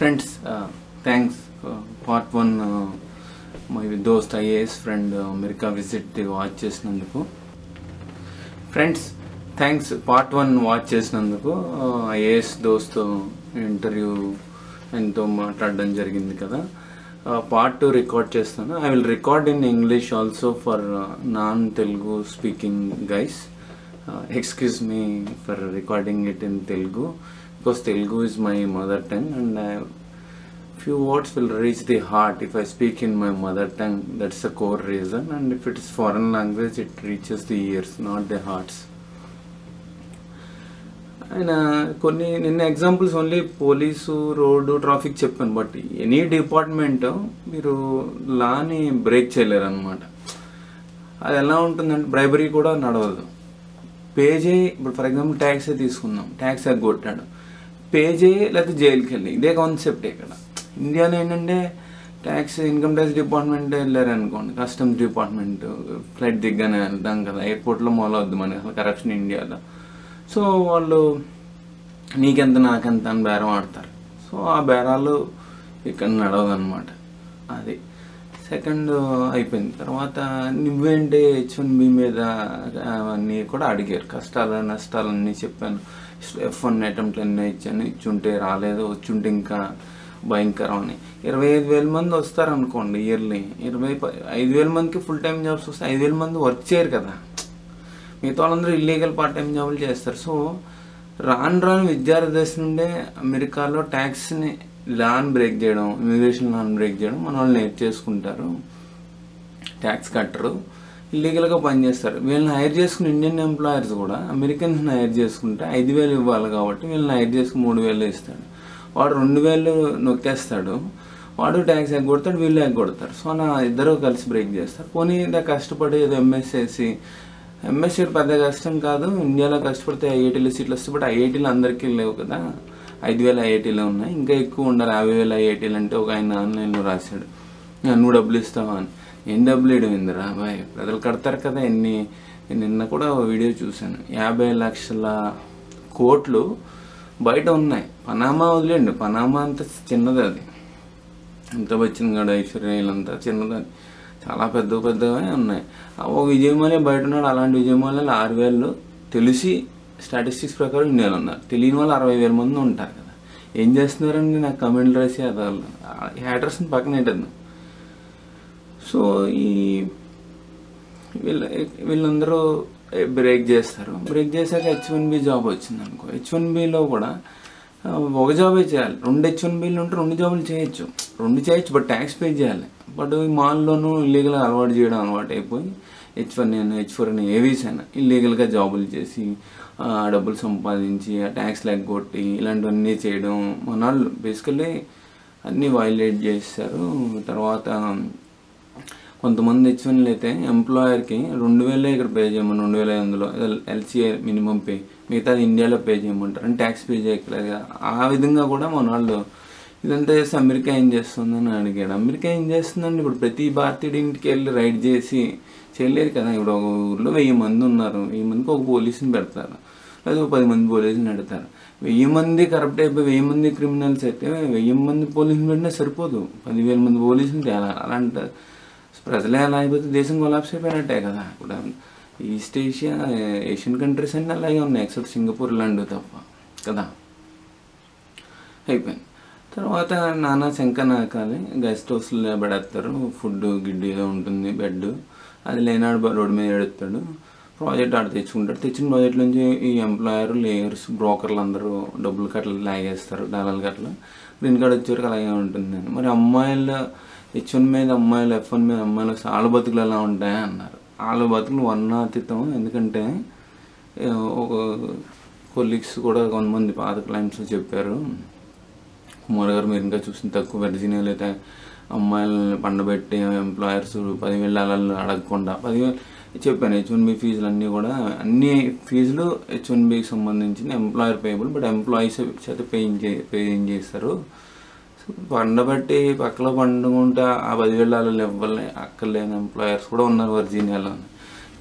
Friends, thanks. Part 1, my dost IAS friend America visit watch చేసినందుకు. Friends, thanks. Part 1 watch చేసినందుకు. IAS దోస్త్ interview ఎంతో మాట్లాడడం జరిగింది కదా. Part 2 రికార్డ్ చేస్తాను. I will record in English also for non-Telugu speaking guys. Excuse me for recording it in Telugu. Because Telugu is my mother tongue and few words will reach the heart if I speak in my mother tongue. That's the core reason. And if it is foreign language, it reaches the ears, not the hearts. And కొన్ని నిన్న examples only police road traffic చెప్పాను. But any department మీరు లాని break చేయలేరు అనమాట. అది ఎలా ఉంటుందంటే bribery కూడా నడవదు. పే చేయి, ఇప్పుడు ఫర్ ఎగ్జాంపుల్ ట్యాక్సే తీసుకుందాం, ట్యాక్స్ ఎగ్గొట్టాడు, పే చేయి లేకపోతే జైలుకి వెళ్ళి, ఇదే కాన్సెప్ట్ ఇక్కడ. ఇండియాలో ఏంటంటే ట్యాక్స్ ఇన్కమ్ ట్యాక్స్ డిపార్ట్మెంట్ వెళ్ళారు అనుకోండి, కస్టమ్స్ డిపార్ట్మెంట్ ఫ్లైట్ దిగ్గానే వెళ్తాం కదా, ఎయిర్పోర్ట్లో మొదలవుద్ది మనకి అసలు కరప్షన్ ఇండియాలో. సో వాళ్ళు నీకెంత నాకెంత అని బేరం ఆడతారు. సో ఆ బేరాలు ఇక్కడ నడవదు అనమాట. అది సెకండ్ అయిపోయింది. తర్వాత నువ్వేంటి H1B మీద అన్నీ కూడా అడిగారు, కష్టాలు నష్టాలన్నీ చెప్పాను. F1 అటెంప్ట్లు అన్నీ ఇచ్చాను, ఇచ్చుంటే రాలేదు, వచ్చుంటే ఇంకా భయంకరం అని. 25,000 మంది వస్తారనుకోండి ఇయర్లీ, 25,000 మందికి ఫుల్ టైం జాబ్స్ వస్తాయి. 5,000 మంది వర్క్ చేయరు కదా, మిగతా వాళ్ళందరూ ఇల్లీగల్ పార్ట్ టైం జాబులు చేస్తారు. సో రాను విద్యార్థి దశ నుండే అమెరికాలో ట్యాక్స్ని లాన్ బ్రేక్ చేయడం, ఇమిగ్రేషన్ లాన్ బ్రేక్ చేయడం మన వాళ్ళు నేర్చేసుకుంటారు. ట్యాక్స్ కట్టరు, ఇల్లీగల్గా పనిచేస్తారు. వీళ్ళని హైర్ చేసుకుని ఇండియన్ ఎంప్లాయర్స్ కూడా అమెరికన్స్ని హైర్ చేసుకుంటే 5,000 ఇవ్వాలి కాబట్టి వీళ్ళని హైర్ చేసుకుని 3,000 ఇస్తాడు. వాడు 2,000 నొక్కేస్తాడు, వాడు ట్యాక్స్ ఎగ్గొడతాడు, వీళ్ళు ఎగ్గొడతారు. సో నా ఇద్దరు కలిసి బ్రేక్ చేస్తారు. పోనీ ఇంత కష్టపడి ఏదో ఎంఎస్సి పెద్ద కష్టం కాదు, ఇండియాలో కష్టపడితే IITలో సీట్లు వస్తాయి. బట్ IITలు అందరికీ లేవు కదా, 5,000 IITలో ఉన్నాయి, ఇంకా ఎక్కువ ఉండాలి. 50,000 IITలు అంటే ఒక ఆయన ఆన్లైన్లో రాశాడు, నువ్వు డబ్బులు ఇస్తావా అని. ఏం డబ్బులు ఇవ్వడం ఇందిరా బాయ్, ప్రజలు కడతారు కదా. నిన్న కూడా వీడియో చూశాను, 50 లక్షల కోట్లు బయట ఉన్నాయి. పనామా వదిలేండి, పనామా అంత చిన్నది, అది అమితాబ్ బచ్చన్ గడ ఐశ్వర్యలంతా చిన్నది, అది చాలా పెద్దగా ఉన్నాయి. ఒక విజయమాలే బయట ఉన్నాడు, అలాంటి విజయమాలలు 6,000 తెలిసి స్టాటిస్టిక్స్ ప్రకారం ఇండియాలో ఉన్నారు. తెలియని వాళ్ళు 60,000 మంది ఉంటారు కదా. ఏం చేస్తున్నారండి నాకు కమెంట్లు రాసి అది హ్యాటర్స్ని పక్కన పెట్టద్దు. సో వీళ్ళందరూ బ్రేక్ చేస్తారు. బ్రేక్ చేశాక H1B జాబ్ వచ్చింది అనుకో, H1Bలో కూడా ఒక జాబే చేయాలి. 2 H1Bలు ఉంటే 2 జాబులు చేయొచ్చు, బట్ ట్యాక్స్ పే చేయాలి. బట్ ఈ మాల్లోనూ ఇల్లీగల్గా అలవాటు అయిపోయి H1 అయినా H4 అయినా ఏవీస్ అయినా ఇల్లీగల్గా జాబులు చేసి డబ్బులు సంపాదించి ఆ ట్యాక్స్ లెగ్గొట్టి ఇలాంటివన్నీ చేయడం మన వాళ్ళు బేసికల్లీ అన్నీ వైలేట్ చేస్తారు. తర్వాత కొంతమంది H1లు అయితే ఎంప్లాయర్కి 2,000 ఇక్కడ పే చేయమని, 2,500 LCA మినిమం పే, మిగతాది ఇండియాలో పే చేయమంటారు అని ట్యాక్స్ పే చేయట్లేదు. ఆ విధంగా కూడా మన వాళ్ళు ఇదంతా చేస్తే అమెరికా ఏం చేస్తుందని అడిగాడు. అమెరికా ఏం చేస్తుందండి, ఇప్పుడు ప్రతి భారతీయుడి ఇంటికి వెళ్ళి రైడ్ చేసి చేయలేరు కదా. ఇప్పుడు ఒక ఊర్లో 1000 మంది ఉన్నారు, 1000 మందికి ఒక పోలీసుని పెడతారు, లేదా 10 మంది పోలీసుని పెడతారు. 1000 మంది కరప్ట్ అయిపోయి 1000 మంది క్రిమినల్స్ అయితే 1000 మంది పోలీసుని పెట్టినా సరిపోదు, 10,000 మంది పోలీసుని తేలా. అలాంటి ప్రజలే అలా అయిపోతే దేశం కొలాప్స్ అయిపోయినట్టే కదా. ఇప్పుడు ఈస్ట్ ఏషియన్ కంట్రీస్ అన్నీ అలాగే ఉన్నాయి, ఎక్సెప్ట్ సింగపూర్ లాంటివి తప్ప కదా. అయిపోయింది. తర్వాత నానా శంకనాకాలి గెస్ట్ హౌస్లో పెడతారు, ఫుడ్ గిడ్డు ఏదో ఉంటుంది, బెడ్, అది లేనాడు రోడ్డు మీద ఎడుతాడు. ప్రాజెక్ట్ ఆడ తెచ్చుకుంటాడు, తెచ్చిన ప్రాజెక్ట్ నుంచి ఈ ఎంప్లాయర్, లేయర్స్, బ్రోకర్లు అందరూ డబ్బులు కట్టలు లాగేస్తారు, డాలర్లు కట్టలు. గ్రీన్ కార్డ్ వచ్చేవరకు అలాగే ఉంటుంది. మరి అమ్మాయిలు H1 మీద అమ్మాయిలు, F1 మీద అమ్మాయిలు వాళ్ళ బతుకులు ఎలా ఉంటాయి అన్నారు. వాళ్ళ బతుకులు వర్ణాతీతం. ఎందుకంటే ఒక కొలీగ్స్ కూడా కొంతమంది పాత క్లయింట్స్ చెప్పారు, కుమార్ గారు మీరు ఇంకా చూసిన తక్కువ, వర్జీనియాలో అయితే అమ్మాయిలను పండబెట్టి ఎంప్లాయర్స్ 10,000 డాలర్లు అడగకుండా 10,000 చెప్పాను. H1B ఫీజులు అన్నీ కూడా, అన్ని ఫీజులు H1Bకి సంబంధించిన ఎంప్లాయర్ పేయబుల్, బట్ ఎంప్లాయీస్ చేత పేయింగ్ చేస్తారు. పండబట్టి పక్కలో పండుకుంటే ఆ 10,000 డాలర్లు ఇవ్వాలి అక్కర్లేని ఎంప్లాయర్స్ కూడా ఉన్నారు వర్జీనియాలో.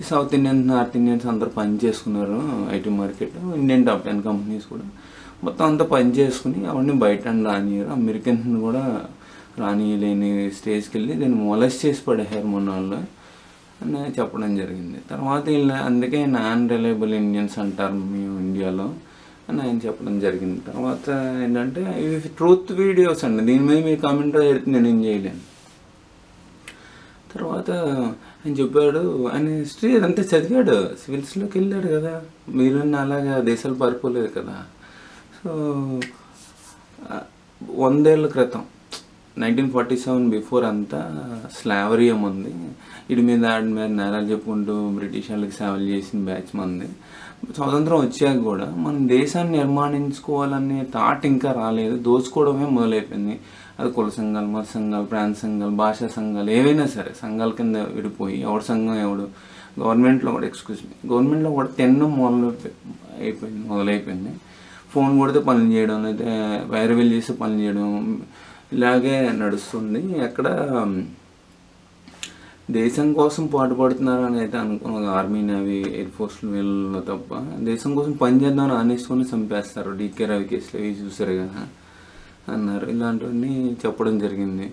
ఈ సౌత్ ఇండియన్స్, నార్త్ ఇండియన్స్ అందరూ పని చేసుకున్నారు. IT market, Indian top 10 companies కూడా మొత్తం అంతా పని చేసుకుని అవన్నీ బయట రానియరు. అమెరికన్స్ కూడా రానియలేని స్టేజ్కి వెళ్ళి దీన్ని మొలెస్ట్ చేసి పడేశారు మొన్న వాళ్ళు అని చెప్పడం జరిగింది. తర్వాత వీళ్ళు అందుకే నాన్ రిలయబుల్ ఇండియన్స్ అంటారు మేము ఇండియాలో అని ఆయన చెప్పడం జరిగింది. తర్వాత ఏంటంటే ఇవి ట్రూత్ వీడియోస్ అండి, దీని మీద మీ కామెంట్ పెడితే నేనేం చేయలేను. తర్వాత ఆయన చెప్పాడు, ఆయన హిస్టరీ అదంతా చదివాడు, సివిల్స్లోకి వెళ్ళాడు కదా, మీరు అలాగా దేశాలు పారిపోలేదు కదా. సో 100 ఏళ్ళ క్రితం 1947 బిఫోర్ అంతా స్లావరీ ఉంది. ఇటు మీద ఆడి మీద నేరాలు చెప్పుకుంటూ బ్రిటిష్ వాళ్ళకి సేవలు చేసిన బ్యాచ్ మంది. స్వాతంత్రం వచ్చాక కూడా మనం దేశాన్ని నిర్మాణించుకోవాలనే థాట్ ఇంకా రాలేదు, దోచుకోవడమే మొదలైపోయింది. అది కుల సంఘాలు, మత సంఘాలు, ప్రాంత సంఘాలు, భాషా సంఘాలు, ఏవైనా సరే సంఘాల కింద విడిపోయి ఎవడు సంఘం ఎవడు, గవర్నమెంట్లో కూడా గవర్నమెంట్లో కూడా తినడం మొదలైపోయింది. ఫోన్ కొడితే పనులు చేయడం, లేదా వైర్ బిల్ చేస్తే పనులు చేయడం, ఇలాగే నడుస్తుంది. ఎక్కడ దేశం కోసం పాటుపడుతున్నారు అని అయితే అనుకున్నాను. ఆర్మీ, నేవీ, ఎయిర్ ఫోర్స్లు వీళ్ళు తప్ప దేశం కోసం పని చేద్దామని ఆనేసుకొని చంపేస్తారు. డీకే రవి కేసులు అవి చూసారు కదా అన్నారు, ఇలాంటివన్నీ చెప్పడం జరిగింది.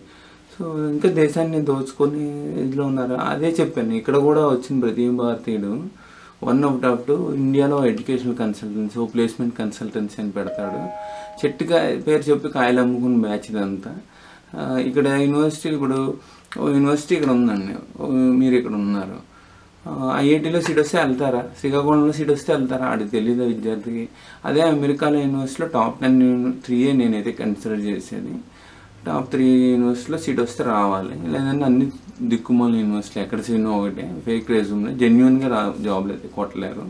సో ఇంకా దేశాన్ని దోచుకొని ఇదిలో ఉన్నారు. అదే చెప్పాను, ఇక్కడ కూడా వచ్చిన ప్రతి భారతీయుడు 1 out of 2 ఇండియాలో ఎడ్యుకేషనల్ కన్సల్టెన్సీ, ప్లేస్మెంట్ కన్సల్టెన్సీ అని పెడతాడు. చెట్టుగా పేరు చెప్పి కాయలు అమ్ముకుని బ్యాచ్ ఇదంతా. ఇక్కడ యూనివర్సిటీ, ఇప్పుడు యూనివర్సిటీ ఇక్కడ ఉందండి, మీరు ఇక్కడ ఉన్నారు, ఐఐటీలో సీట్ వస్తే వెళ్తారా, శ్రీకాకుళంలో సీట్ వస్తే వెళ్తారా, అది తెలియదు విద్యార్థికి. అదే అమెరికాలో యూనివర్సిటీలో టాప్ 3 నేనైతే కన్సిడర్ చేసేది. టాప్ 3 యూనివర్సిటీలో సీట్ వస్తే రావాలి, లేదంటే అన్ని దిక్కుమాల యూనివర్సిటీ ఎక్కడ సీను ఒకటే ఫేక్ రెజ్యూమ్లో జెన్యున్గా జాబ్లు అయితే కొట్టలేరు.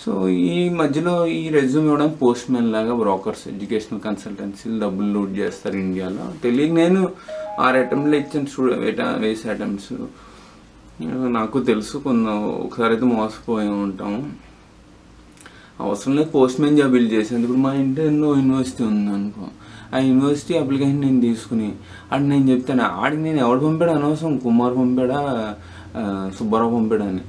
సో ఈ మధ్యలో ఈ రెజ్యూమ్ ఇవ్వడానికి పోస్ట్ మ్యాన్ లాగా బ్రోకర్స్, ఎడ్యుకేషనల్ కన్సల్టెన్సీలు డబ్బులు లూట్ చేస్తారు ఇండియాలో. తెలియక నేను 6 అటెంప్ట్లు ఇచ్చాను, వేసే అటెంప్ట్స్ నాకు తెలుసు. ఒకసారి అయితే మోసపోయి ఉంటాము. అవసరం లేదు పోస్ట్ మ్యాన్ జాబ్ బిల్డ్ చేసేది. ఇప్పుడు మా ఇంటి యూనివర్సిటీ ఉందనుకో, ఆ యూనివర్సిటీ అప్లికేషన్ నేను తీసుకుని అటు నేను చెప్తాను, ఆడికి నేను ఎవడు పంపాడు అనవసరం, కుమార్ పంపాడా సుబ్బారావు పంపాడా అని.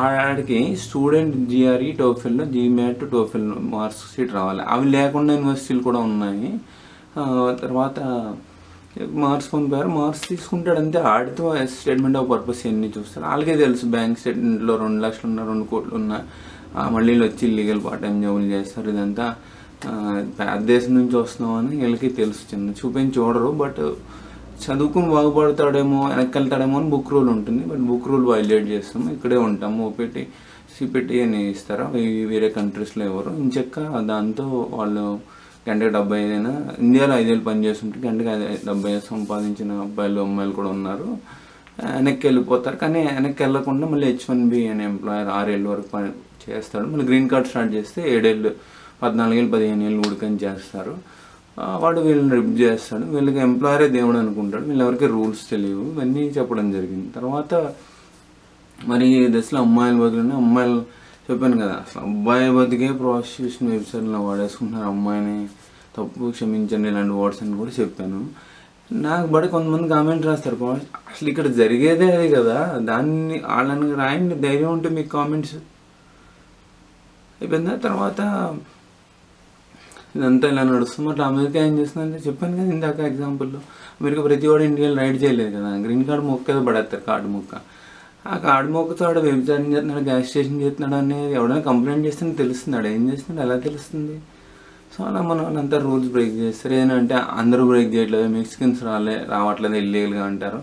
ఆడికి స్టూడెంట్ జిఆర్ఈ టోఫెల్లో, జీమ్యాట్ టోఫెల్ మార్క్స్ షీట్ రావాలి. అవి లేకుండా యూనివర్సిటీలు కూడా ఉన్నాయి. తర్వాత మార్క్స్ పంపారు, మార్క్స్ తీసుకుంటాడు అంతే. ఆడితో స్టేట్మెంట్ ఆఫ్ పర్పస్ ఎన్ని చూస్తారు వాళ్ళకే తెలుసు. బ్యాంక్ స్టేట్మెంట్లో 2 లక్షలు ఉన్నా, 2 కోట్లు ఉన్నా, మళ్ళీ వచ్చి ఇల్లీగల్ పార్ట్ టైం జాబులు చేస్తారు. ఇదంతా పేద దేశం నుంచి వస్తున్నామని వీళ్ళకి తెలుసు. చిన్న చూపేం చూడరు, బట్ చదువుకుని బాగుపడతాడేమో, వెనక్కి వెళ్తాడేమో అని బుక్ రూల్ ఉంటుంది. బట్ బుక్ రూల్ వైలేట్ చేస్తాము, ఇక్కడే ఉంటాము. ఓపెట్టి సిపెట్టి అని ఇస్తారా, వేరే కంట్రీస్లో ఎవరు ఇంచెక్క. దాంతో వాళ్ళు గంటకి 75 అయినా, ఇండియాలో 5 ఏళ్ళు పని చేస్తుంటే గంటకి 70 సంపాదించిన అబ్బాయిలు అమ్మాయిలు కూడా ఉన్నారు. వెనక్కి వెళ్ళిపోతారు, కానీ వెనక్కి వెళ్ళకుండా మళ్ళీ H1B అనే ఎంప్లాయర్ 6 ఏళ్ళ వరకు పని చేస్తాడు. మళ్ళీ గ్రీన్ కార్డ్ స్టార్ట్ చేస్తే 7 ఏళ్ళు, 14 ఏళ్ళు, 15 ఏళ్ళు ఉడికని చేస్తారు. వాడు వీళ్ళని రిప్ చేస్తాడు. వీళ్ళకి ఎంప్లాయరే దేవుడు అనుకుంటాడు, వీళ్ళెవరికి రూల్స్ తెలియవు. ఇవన్నీ చెప్పడం జరిగింది. తర్వాత మరి దశలో అమ్మాయిల బదులు, అమ్మాయిలు చెప్పాను కదా, అసలు అబ్బాయి బతికే ప్రాస్టిట్యూషన్ వెబ్సైట్లో వాడేసుకుంటున్నారు. అమ్మాయిని తప్పు క్షమించండి ఇలాంటి వర్డ్స్ అని కూడా చెప్పాను. నాకు బడి కొంతమంది కామెంట్ రాస్తారు, అసలు ఇక్కడ జరిగేదే అది కదా, దాన్ని వాళ్ళని రాయండి, ధైర్యం ఉంటే మీకు కామెంట్స్ అయిపోయిందా. తర్వాత ఇదంతా ఇలా నడుస్తుంది. అట్లా అమెరికా ఏం చేస్తుందంటే చెప్పాను కదా ఇందాక ఎగ్జాంపుల్లో, అమెరికా ప్రతి వాడు ఇండియాలో రైడ్ చేయలేదు కదా, గ్రీన్ కార్డు మొక్క ఏదో పడేస్తారు, కార్డు మొక్క. ఆ కార్డు మొక్కతో ఆడ వ్యభిచారం చేస్తున్నాడు, గ్యాస్ స్టేషన్ చేస్తున్నాడు అనేది ఎవడైనా కంప్లైంట్ చేస్తే తెలుస్తుంది, ఏం చేస్తున్నాడు ఎలా తెలుస్తుంది. సో అలా మన వాళ్ళంతా రూల్స్ బ్రేక్ చేస్తారు. ఏంటంటే అందరూ బ్రేక్ చేయట్లేదు, మెక్సికన్స్ రావట్లేదు, ఇల్లీగల్గా అంటారు.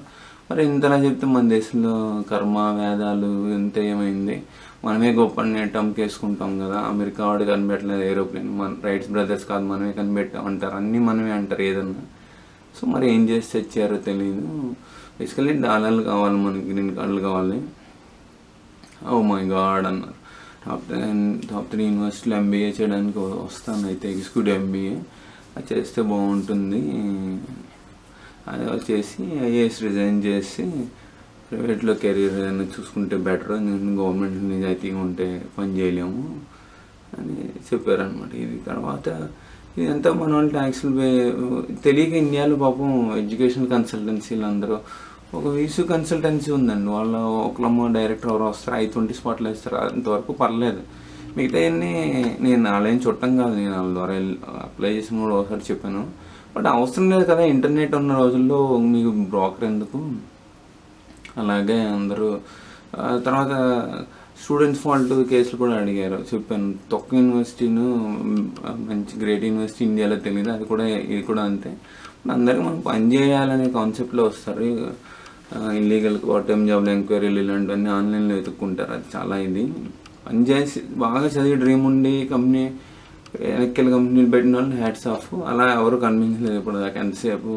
మరి ఇంతలా చెప్తే మన దేశంలో కర్మ వేదాలు ఇంత ఏమైంది, మనమే గొప్ప టంప్ వేసుకుంటాం కదా, అమెరికా వాడు కనిపెట్టలేదు ఏరోప్లేన్, మన రైట్స్ బ్రదర్స్ కాదు మనమే కనిపెట్టాం అంటారు, అన్నీ మనమే అంటారు ఏదన్నా. సో మరి ఏం చేసి తెచ్చారో తెలియదు. బేసికలీ డాలర్లు కావాలి మనకి, గ్రీన్ కార్డులు కావాలి. ఓ మై గాడ్ అన్నారు. టాప్ 3 యూనివర్సిటీలో MBA చేయడానికి వస్తాను, అయితే ఎగ్జిక్యూటివ్ MBA అది చేస్తే బాగుంటుంది. అది చేసి IAS రిజైన్ చేసి ప్రైవేట్లో కెరీర్ ఏదైనా చూసుకుంటే బెటర్, గవర్నమెంట్ నిజాయితీగా ఉంటే పని చేయలేము అని చెప్పారనమాట. ఇది తర్వాత ఇదంతా మన వాళ్ళు ట్యాక్స్లు తెలియక ఇండియాలో పాపం ఎడ్యుకేషనల్ కన్సల్టెన్సీలు అందరూ, ఒక వీసు కన్సల్టెన్సీ ఉందండి, వాళ్ళ ఒకళ్ళమ్మ డైరెక్టర్ ఎవరు వస్తారు, 520 స్పాట్లు వేస్తారు, అంతవరకు పర్లేదు. మిగతావన్నీ నేను వాళ్ళేం చుట్టం కాదు, నేను వాళ్ళ ద్వారా అప్లై చేసిన కూడా ఒకసారి చెప్పాను. బట్ అవసరం లేదు కదా, ఇంటర్నెట్ ఉన్న రోజుల్లో మీకు బ్రోకర్ ఎందుకు. అలాగే అందరూ తర్వాత స్టూడెంట్స్ ఫాల్ట్ కేసులు కూడా అడిగారు, చెప్పాను. తొక్క యూనివర్సిటీను మంచి గ్రేట్ యూనివర్సిటీ ఇండియాలో తెలియదు, అది కూడా ఇది కూడా అంతే. అందరికీ మనం పని చేయాలనే కాన్సెప్ట్లో వస్తారు. ఇల్లీగల్ పార్ట్ టైం జాబ్లు, ఎంక్వైరీలు ఇలాంటివన్నీ ఆన్లైన్లో వెతుక్కుంటారు. అది చాలా ఇది. పని చేసి బాగా చదివి డ్రీమ్ ఉండి కంపెనీ వెనక్కి కంపెనీలు పెట్టిన వాళ్ళు హ్యాట్స్ ఆఫ్. అలా ఎవరు కనిపించలేదు ఇప్పుడు దాకా. ఎంతసేపు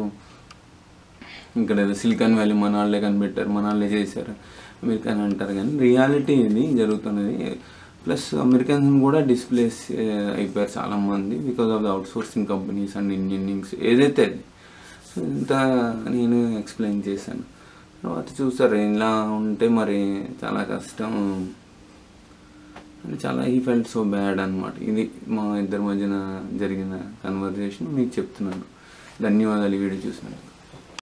ఇక్కడ ఏదో సిలికాన్ వ్యాలీ మన వాళ్ళే కనిపెట్టారు, మన వాళ్ళే చేశారు, అమెరికన్ అంటారు, కానీ రియాలిటీ ఇది జరుగుతున్నది. ప్లస్ అమెరికన్స్ కూడా డిస్ప్లేస్ అయిపోయారు చాలామంది because of the out sourcing companies and engineerings ఏదైతే అది. సో ఇంత నేను ఎక్స్ప్లెయిన్ చేశాను. తర్వాత చూసారు ఇలా ఉంటే మరి చాలా కష్టం అని, చాలా ఈ ఫెల్ట్ సో బ్యాడ్ అనమాట. ఇది మా ఇద్దరి మధ్యన జరిగిన కన్వర్జేషన్ మీకు చెప్తున్నాను. ధన్యవాదాలు ఈ వీడియో చూసినందుకు.